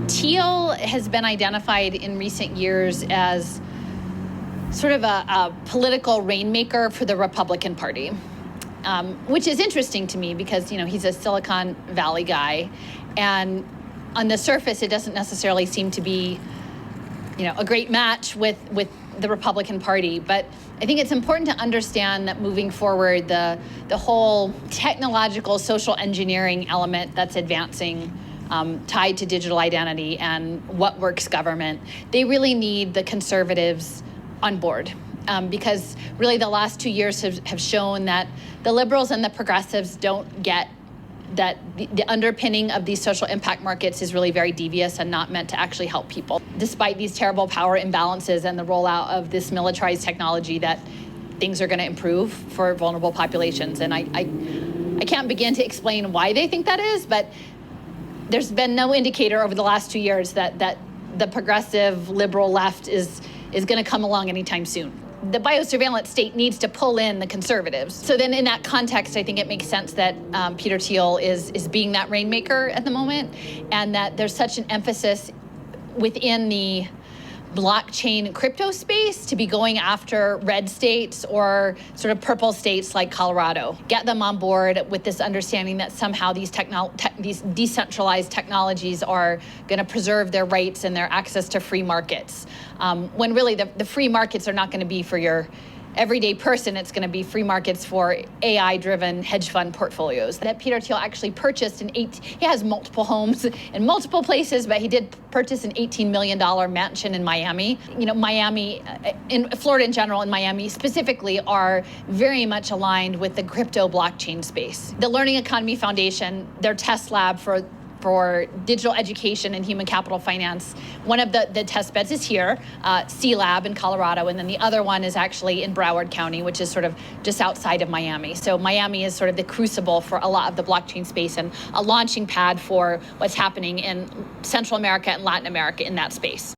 Thiel has been identified in recent years as sort of a political rainmaker for the Republican Party, which is interesting to me because, he's a Silicon Valley guy. And on the surface, it doesn't necessarily seem to be, a great match with the Republican Party. But I think it's important to understand that moving forward, the whole technological social engineering element that's advancing tied to digital identity and what works government, they really need the conservatives on board. Because really the last 2 years have shown that the liberals and the progressives don't get that the underpinning of these social impact markets is really very devious and not meant to actually help people. Despite these terrible power imbalances and the rollout of this militarized technology, that things are going to improve for vulnerable populations. And I can't begin to explain why they think that is, but there's been no indicator over the last 2 years that the progressive liberal left is going to come along anytime soon. The biosurveillance state needs to pull in the conservatives. So then in that context, I think it makes sense that Peter Thiel is being that rainmaker at the moment, and that there's such an emphasis within the blockchain crypto space to be going after red states or sort of purple states like Colorado. Get them on board with this understanding that somehow these decentralized technologies are going to preserve their rights and their access to free markets. When really the free markets are not going to be for your everyday person, it's going to be free markets for AI-driven hedge fund portfolios. That Peter Thiel actually purchased he has multiple homes in multiple places, but he did purchase an $18 million mansion in Miami. Miami, in Florida in general, and Miami specifically, are very much aligned with the crypto blockchain space. The Learning Economy Foundation, their test lab for digital education and human capital finance. One of the test beds is here, C Lab in Colorado, and then the other one is actually in Broward County, which is sort of just outside of Miami. So Miami is sort of the crucible for a lot of the blockchain space and a launching pad for what's happening in Central America and Latin America in that space.